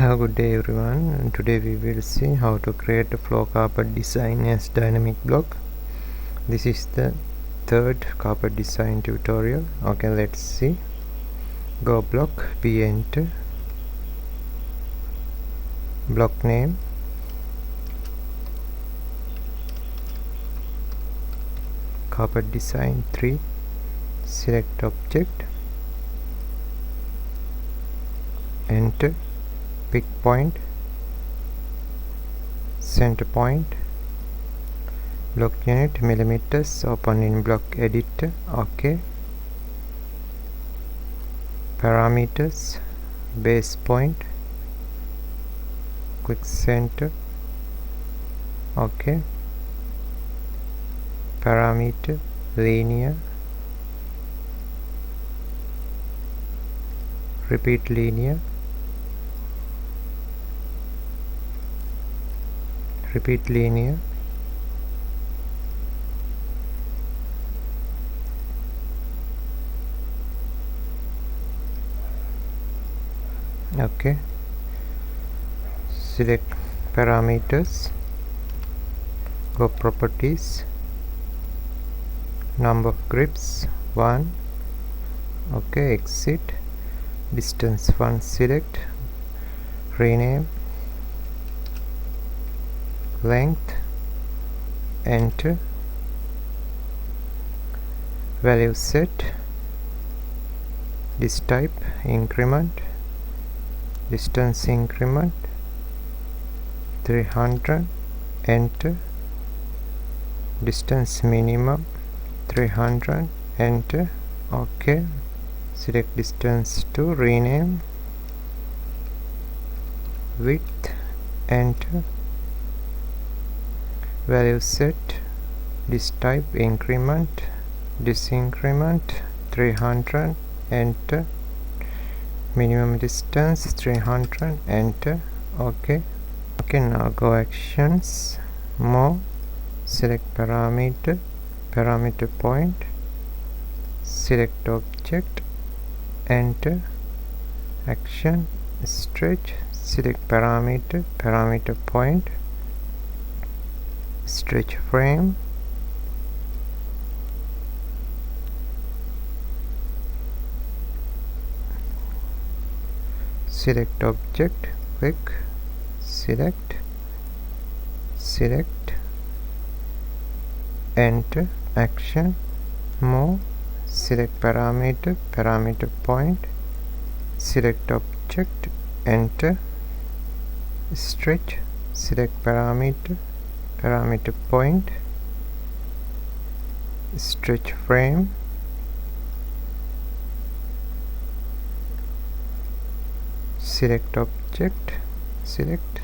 Good day everyone, and today we will see how to create a floor carpet design as dynamic block. This is the third carpet design tutorial. Okay, let's see. Go block, B enter, block name, carpet design 3, select object, enter, pick point, center point, block unit millimeters, open in block editor. Okay, parameters, base point, quick center. Okay, parameter linear, repeat linear, repeat linear, okay, select parameters, go properties, number of grips 1, okay, exit, distance 1, select, rename, length, enter, value set, this type increment, distance increment 300, enter, distance minimum 300, enter, okay, select distance to, rename, width, enter, value set, this type increment, this increment 300, enter, minimum distance 300, enter, okay. Now go actions, more, select parameter, parameter point, select object, enter, action, stretch, select parameter, parameter point, stretch frame, select object, quick, select, enter, action, move, select parameter, parameter point, select object, enter, stretch, select parameter, parameter point, stretch frame, select object, select,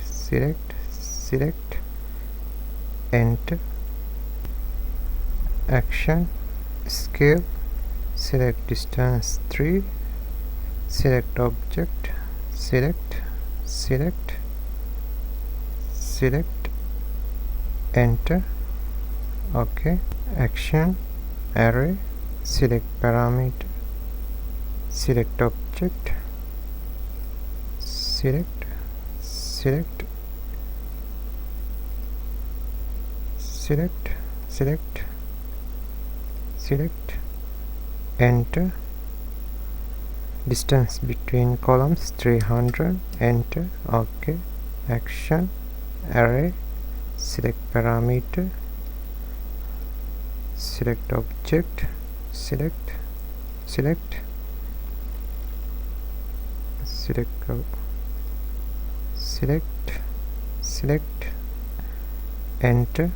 enter, action, scale, select distance 3, select object, select, enter, okay, action, array, select parameter, select object, select, enter, distance between columns 300, enter, okay, action, array, select parameter, select object, select, enter,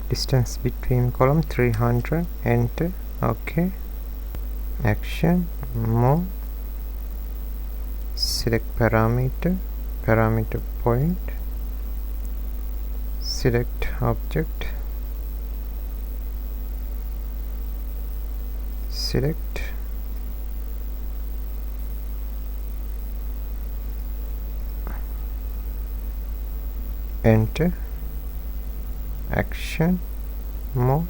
distance between column 300, enter, okay, action, move, select parameter, parameter point, select object, select, enter, action, move,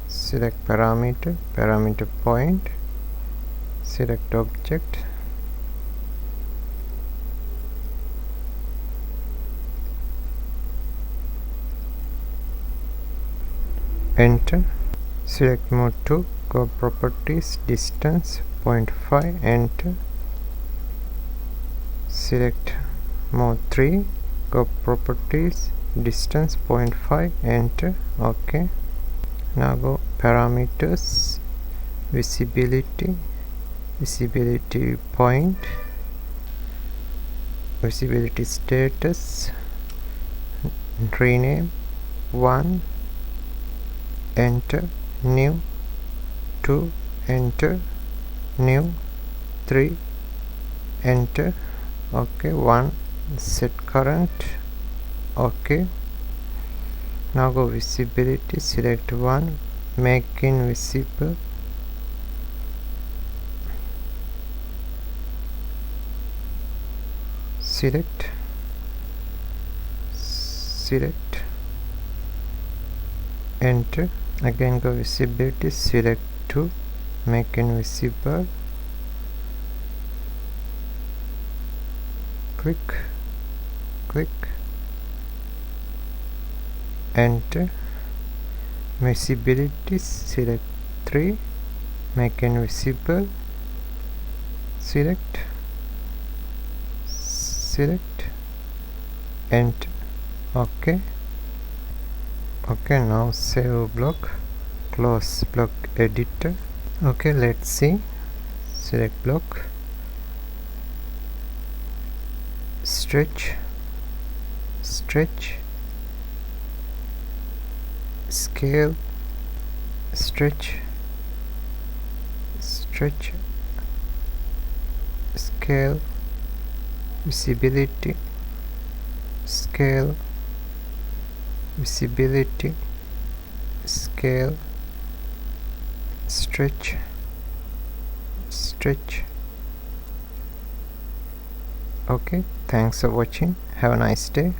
select parameter, parameter point, select object, enter. Select mode 2, go properties, distance 0.5, enter. Select mode 3, go properties, distance 0.5, enter. Okay, now go parameters, visibility point, visibility status, rename 1, enter. New 2, enter. New 3, enter. Okay, 1, set current. Okay, now go visibility, select 1, make invisible, select, enter. Again go visibility, select 2, make invisible, click, enter. Visibility, select 3, make invisible, select, enter. Okay, now save block, close block editor. Okay, let's see. Select block, stretch, scale, stretch, scale, visibility, scale, visibility, scale, stretch. Okay, thanks for watching. Have a nice day.